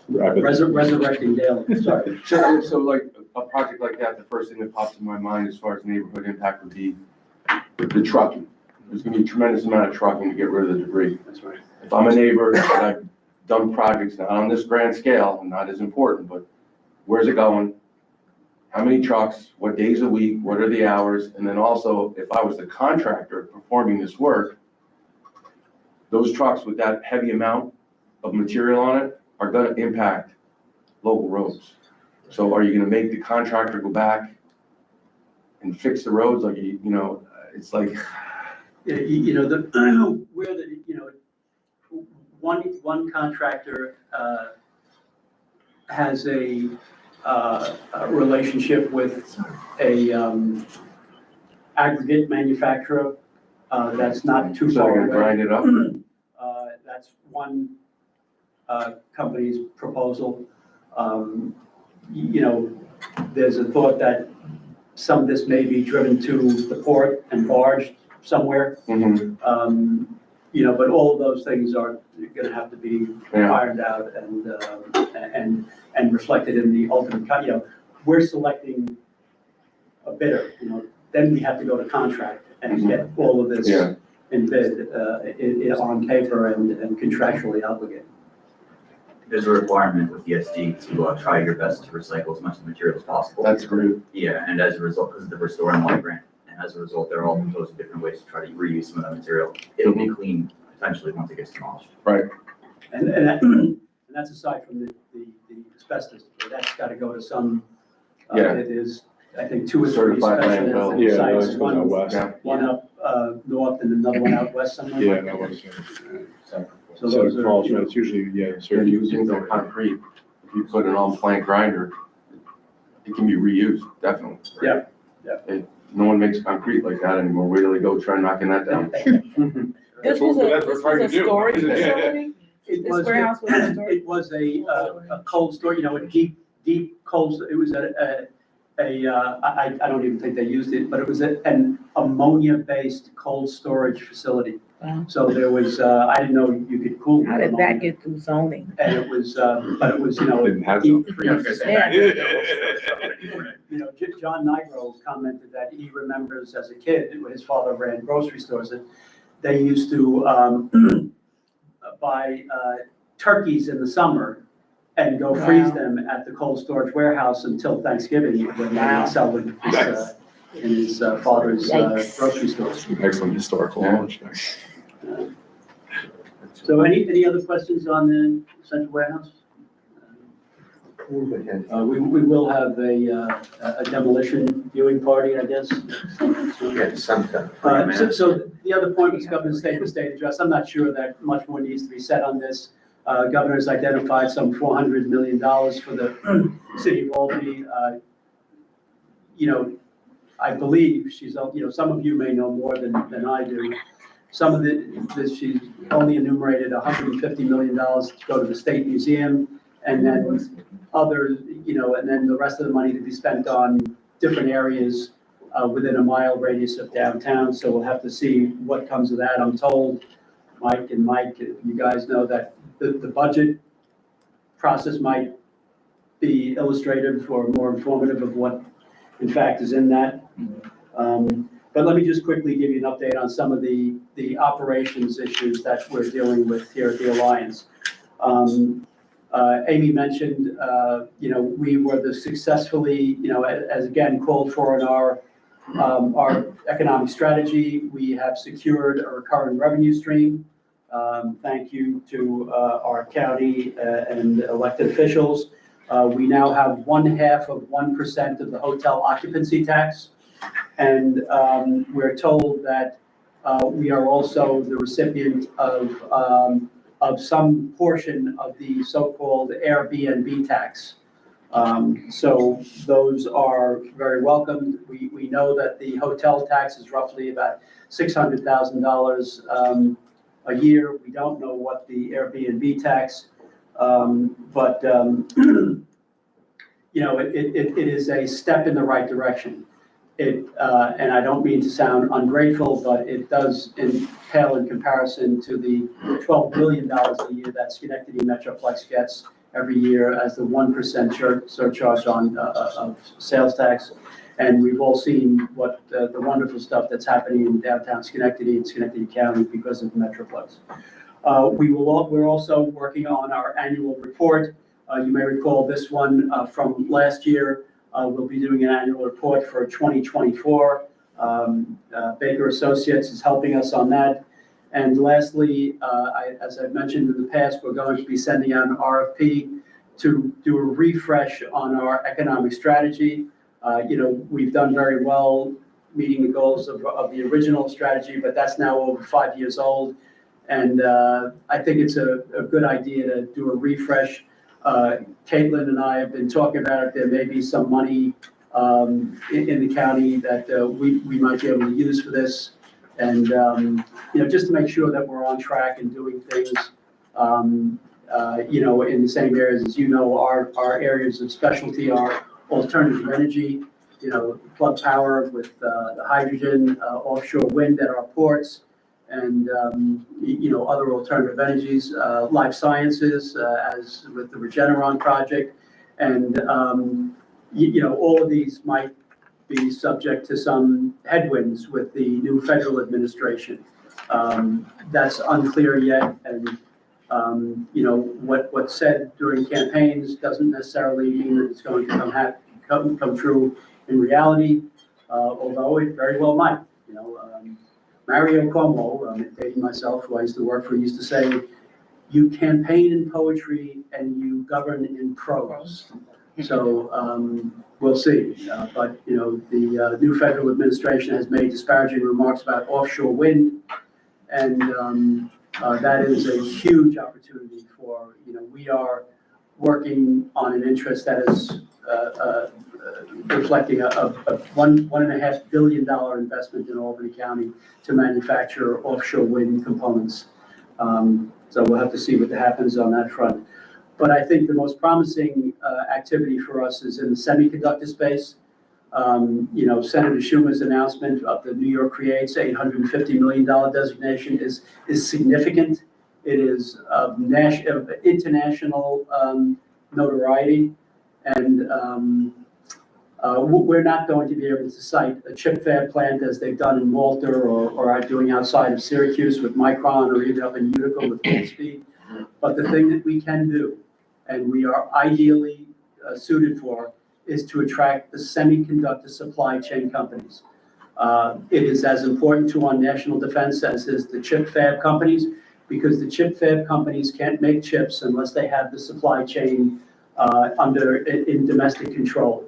resurrecting daily. Sorry. So like a project like that, the first thing that pops in my mind as far as neighborhood impact would be the trucking. There's gonna be a tremendous amount of trucking to get rid of the debris. That's right. If I'm a neighbor and I've done projects, not on this grand scale, not as important, but where's it going? How many trucks, what days a week, what are the hours? And then also, if I was the contractor performing this work, those trucks with that heavy amount of material on it are gonna impact local roads. So are you gonna make the contractor go back and fix the roads? Like, it's like, one contractor has a relationship with a aggregate manufacturer that's not too so far you're gonna away. grind it up? That's one company's proposal. There's a thought that some of this may be driven to the port and barged somewhere. Mm-hmm. But all of those things are gonna have to be ironed out and reflected in the ultimate, we're selecting a bidder, then we have to go to contract and get all of this Yeah. in bid, on paper and contractually obligated. There's a requirement with ESG to try your best to recycle as much of the material as possible. That's great. Yeah, and as a result, because of the Restore and Light grant, and as a result, they're all proposing different ways to try to reuse some of that material. It'll be clean potentially once it gets demolished. And that's aside from the asbestos, that's gotta go to some, Yeah. it is, I think, 2 or 3 Certified special landfill. Yeah, sites, that's going out west. one up north and another one out west somewhere. Yeah, that was, So so those it are, falls, it's usually, They're using the concrete. If you put an on-plant grinder, it can be reused, definitely. Yeah, No one makes concrete like that anymore. Where do they go try knocking that down? This was That's what a we're trying to do. storage Yeah. facility? It This was, warehouse was a storage? it was a cold store, a deep cold, it was I don't even think they used it, but it was an ammonia-based cold storage facility. Wow. So there was, I didn't know you could cool. How did that get through zoning? And it was, but it was, you know. Didn't have he- some. Yeah, I was gonna say, back then, there was all sorts of stuff anyway. You know, John Nigro commented that he remembers as a kid, when his father ran grocery stores, that they used to buy turkeys in the summer and go freeze Wow. them at the cold storage warehouse until Thanksgiving, when they Wow. would sell them in his father's Yikes. grocery stores. Excellent historical knowledge. So any other questions on the central warehouse? Move ahead. We will have a demolition viewing party, I guess. Yeah, sometime. So the other point was governor's state address. I'm not sure that much more needs to be said on this. Governor's identified some $400 million for the city of Albany. You know, I believe she's, you know, some of you may know more than I do. Some of she's only enumerated $150 million to go to the State Museum, and then others, you know, and then the rest of the money to be spent on different areas within a mile radius of downtown. So we'll have to see what comes of that. I'm told, Mike, you guys know that the budget process might be illustrative or more informative of what in fact is in that. But let me just quickly give you an update on some of the operations issues that we're dealing with here at the Alliance. Amy mentioned, you know, we were successfully, you know, as again called for in our economic strategy, we have secured a recurring revenue stream. Thank you to our county and elected officials. We now have 0.5% of the hotel occupancy tax. And we're told that we are also the recipient of some portion of the so-called Airbnb tax. So those are very welcomed. We know that the hotel tax is roughly about $600,000 a year. We don't know what the Airbnb tax, but you know, it is a step in the right direction. And I don't mean to sound ungrateful, but it does pale in comparison to the $12 billion a year that Schenectady Metroplex gets every year as the 1% surcharge on of sales tax. And we've all seen what the wonderful stuff that's happening in downtown Schenectady and Schenectady County because of the Metroplex. We're also working on our annual report. You may recall this one from last year. We'll be doing an annual report for 2024. Baker Associates is helping us on that. And lastly, as I've mentioned in the past, we're going to be sending out an RFP to do a refresh on our economic strategy. You know, we've done very well meeting the goals of the original strategy, but that's now over 5 years old. And I think it's a good idea to do a refresh. Caitlin and I have been talking about it. There may be some money in the county that we might be able to use for this. And, you know, just to make sure that we're on track and doing things, you know, in the same areas as, you know, our areas of specialty are alternative energy, you know, plug power with the hydrogen, offshore wind at our ports, and, you know, other alternative energies, life sciences, as with the Regeneron project. And, you know, all of these might be subject to some headwinds with the new federal administration. That's unclear yet. And, you know, what's said during campaigns doesn't necessarily mean that it's going to come true in reality, although it very well might, you know. Mario Cuomo, dating myself, who I used to work for, used to say, you campaign in poetry and you govern in prose. So we'll see. But, you know, the new federal administration has made disparaging remarks about offshore wind. And that is a huge opportunity for, you know, we are working on an interest that is reflecting a $1.5 billion investment in Albany County to manufacture offshore wind components. So we'll have to see what happens on that front. But I think the most promising activity for us is in the semiconductor space. Senator Schumer's announcement of the New York Creates $850 million designation is significant. It is of international notoriety. And we're not going to be able to cite a chip fab plant as they've done in Malta or are doing outside of Syracuse with Micron or even up in Utica with Wolfspeed. But the thing that we can do, and we are ideally suited for, is to attract the semiconductor supply chain companies. It is as important to our national defense as is the chip fab companies, because the chip fab companies can't make chips unless they have the supply chain in domestic control.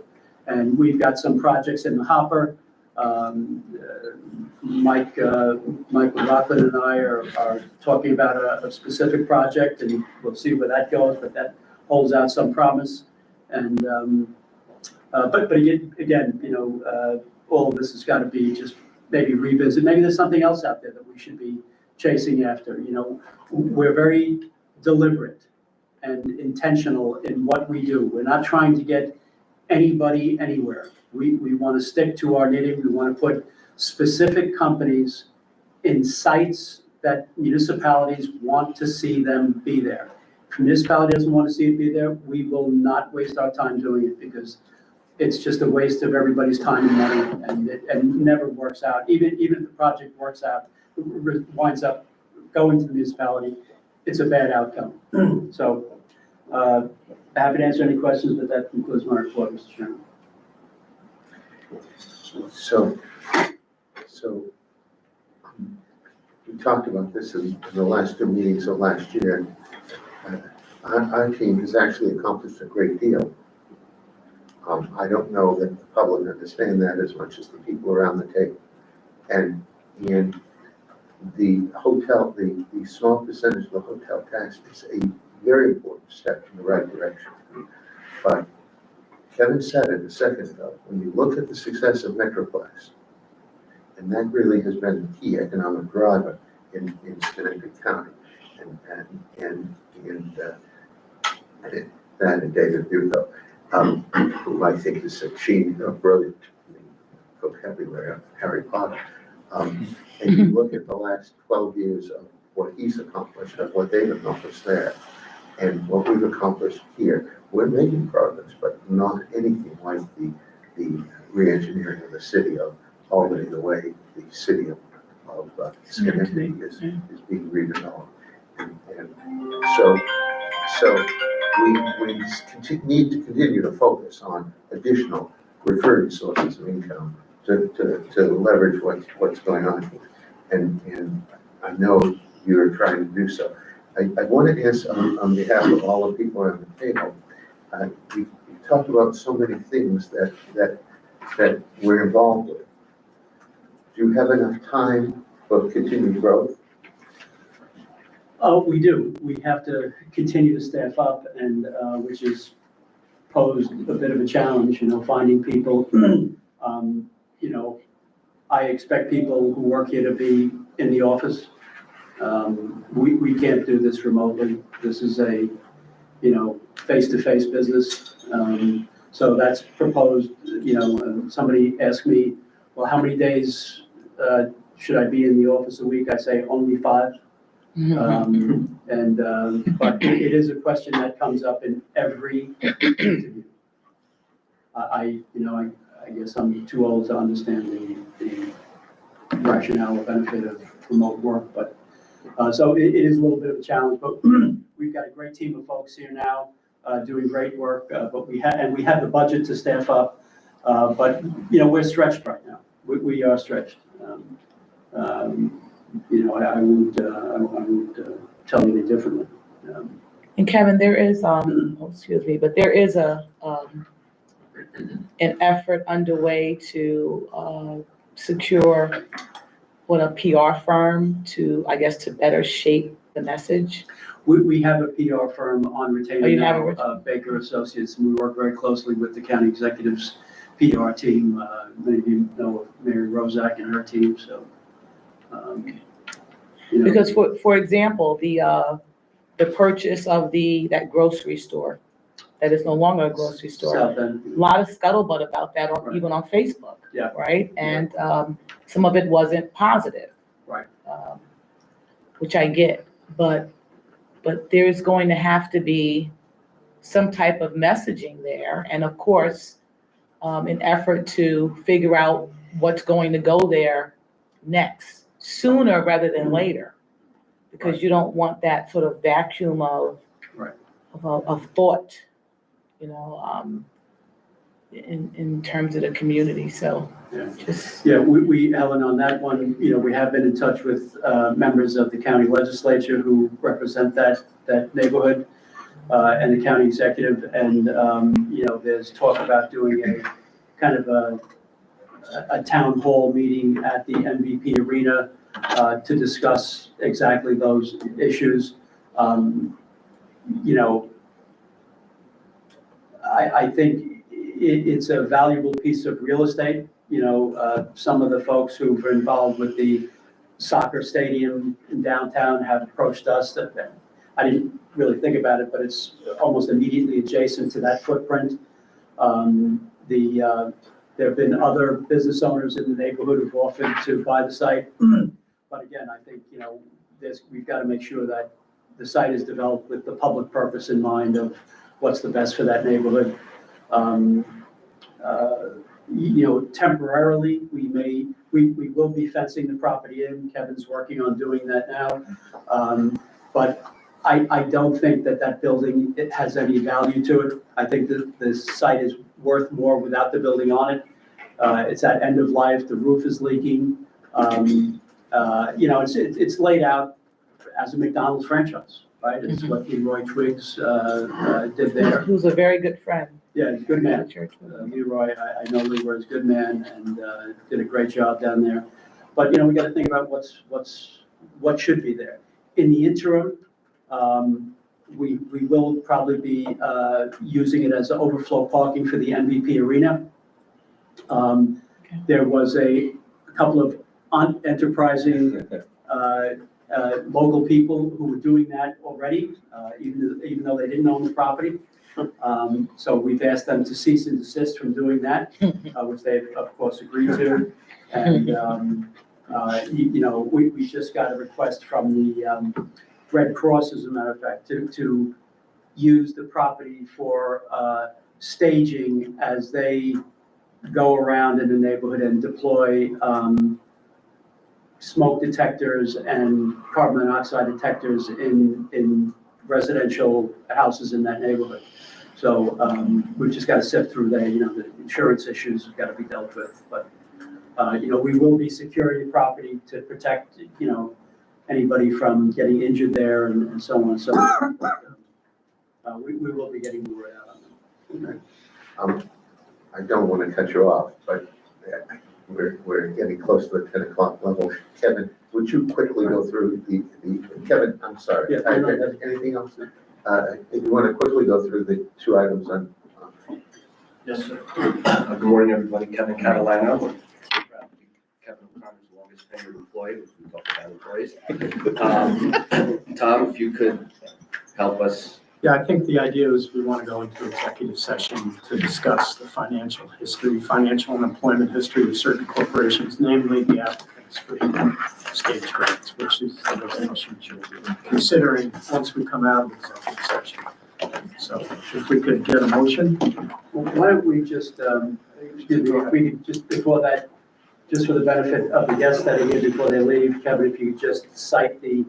And we've got some projects in the hopper. Mike McLaughlin and I are talking about a specific project, and we'll see where that goes, but that holds out some promise. And but again, all of this has got to be just maybe revisit. Maybe there's something else out there that we should be chasing after. We're very deliberate and intentional in what we do. We're not trying to get anybody anywhere. We want to stick to our knitting. We want to put specific companies in sites that municipalities want to see them be there. If a municipality doesn't want to see it be there, we will not waste our time doing it, because it's just a waste of everybody's time and money, and it never works out. Even if the project works out, winds up going to the municipality, it's a bad outcome. So, happy to answer any questions, but that concludes my report, Mr. Chairman. So we talked about this in the last two meetings of last year. Our team has actually accomplished a great deal. I don't know that the public understand that as much as the people around the table. And the hotel, the small percentage of the hotel tax is a very important step in the right direction. But Kevin said it a second ago, when you look at the success of Metroplex, and that really has been the key economic driver in Schenectady County, and that and David Bucco, who I think is a brilliant vocabulary of Harry Potter. And you look at the last 12 years of what he's accomplished, of what they've accomplished there, and what we've accomplished here. We're making progress, but not anything like the re-engineering of the city of Albany, the way the city of Schenectady is being redeveloped. And so we need to continue to focus on additional recurring sources of income to leverage what's going on here. And I know you're trying to do so. I want to ask on behalf of all the people around the table, we talked about so many things that we're involved with. Do you have enough time for continued growth? Oh, we do. We have to continue to staff up, and which is posed a bit of a challenge, finding people. I expect people who work here to be in the office. We can't do this remotely. This is a, face-to-face business. So that's proposed, somebody asked me, well, how many days should I be in the office a week? I say only 5. But it is a question that comes up in every interview. I guess I'm too old to understand the rationale or benefit of remote work, but so it is a little bit of a challenge. But we've got a great team of folks here now doing great work. But we have the budget to staff up. But we're stretched right now. We are stretched. I wouldn't tell you any differently. And Kevin, there is, but there is an effort underway to secure a PR firm to better shape the message. We have a PR firm on retainer you now, have Baker Associates, and we work very closely with the county executive's PR team. Many of you know Mary Rozak and her team, so. Because for example, the purchase of that grocery store that it's no longer a grocery store. South End. A lot of scuttlebutt about that, Right. even on Facebook. Yeah. Right? And some of it wasn't positive. Right. Which I get, but there's going to have to be some type of messaging there. And of course, an effort to figure out what's going to go there next, sooner rather than later. Because you don't want that sort of vacuum of, Right. of thought, you know, in terms of the community, so Yeah. just. Yeah, we, Helen, on that one, you know, we have been in touch with members of the county legislature who represent that neighborhood and the county executive, and, you know, there's talk about doing a kind of a town hall meeting at the MVP Arena to discuss exactly those issues. You know, I think it's a valuable piece of real estate. You know, some of the folks who were involved with the soccer stadium in downtown have approached us. That I didn't really think about it, but it's almost immediately adjacent to that footprint. There have been other business owners in the neighborhood who've offered to buy the site. But again, I think, you know, we've got to make sure that the site is developed with the public purpose in mind of what's the best for that neighborhood. You know, temporarily, we will be fencing the property in. Kevin's working on doing that now. But I don't think that building, it has any value to it. I think that the site is worth more without the building on it. It's at end of life, the roof is leaking. You know, it's laid out as a McDonald's franchise, right? It's what Leroy Twiggs did there. Who's a very good friend. Yeah, he's a good man. Church. Leroy, I know Leroy's a good man and did a great job down there. But, you know, we got to think about what should be there. In the interim, we will probably be using it as overflow parking for the MVP Arena. There was a couple of enterprising local people who were doing that already, even though they didn't own the property. So we've asked them to cease and desist from doing that, which they've of course agreed to. And you know, we just got a request from the Red Cross, as a matter of fact, to use the property for staging as they go around in the neighborhood and deploy smoke detectors and carbon monoxide detectors in residential houses in that neighborhood. So we've just got to sift through that. You know, the insurance issues have got to be dealt with. But you know, we will be securing the property to protect, you know, anybody from getting injured there and so on and so forth. We will be getting more out on them. I don't want to cut you off, but we're getting close to the 10 o'clock level. Kevin, would you quickly go through Kevin, I'm sorry. Yeah, Anything else? If you want to quickly go through the two items on. Yes, sir. Good morning, everybody. Kevin Catalano. Kevin O'Connor's longest tenured employee, which we talk about employees. Tom, if you could help us. Yeah, I think the idea is we want to go into executive session to discuss the financial and employment history of certain corporations, namely the applicants for the stage grants, which is the resolution we're considering once we come out of executive session. So if we could get a motion. Well, why don't we just, excuse me, if we could just before that, just for the benefit of the guests that are here before they leave, Kevin, if you could just cite the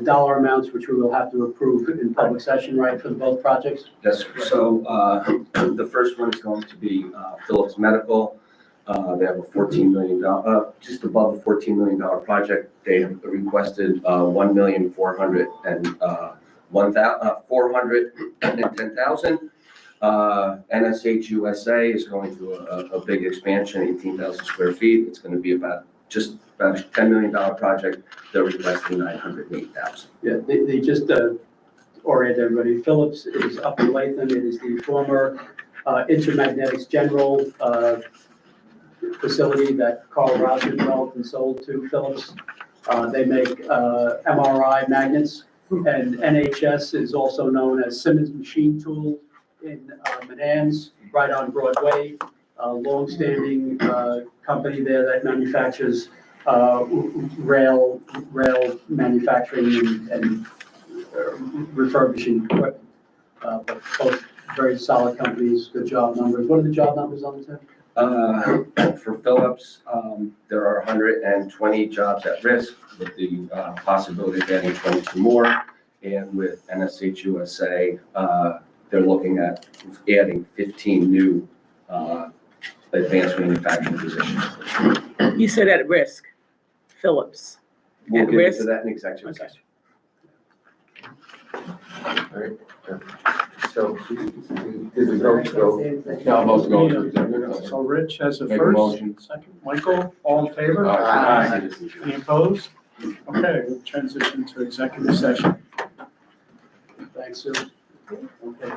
dollar amounts, which we will have to approve in public session, right, for both projects? Yes, sir. So the first one is going to be Phillips Medical. They have a $14 million, just above a $14 million project. They have requested $410,000. NSH USA is going through a big expansion, 18,000 square feet. It's going to be about a $10 million project. They're requesting $908,000. Yeah, they just orient everybody. Phillips is up in Latham. It is the former Intermagnetics General facility that Carl Roger developed and sold to Phillips. They make MRI magnets, and NHS is also known as Simmons Machine Tool. in Manans, right on Broadway, a longstanding company there that manufactures rail manufacturing and refurbishing equipment. But both very solid companies, good job numbers. What are the job numbers on the team? For Phillips, there are 120 jobs at risk with the possibility of adding 22 more. And with NSH USA, they're looking at adding 15 new advanced manufacturing positions. You said at risk, Phillips. We'll At get into risk? that in executive Okay. session. So, did we go? Now, I'm also going to executive session. So Rich has a Make a first, motion. second. Michael, all in favor? Aye. Any opposed? Okay, we'll transition to executive session. Thanks, Sue. Okay.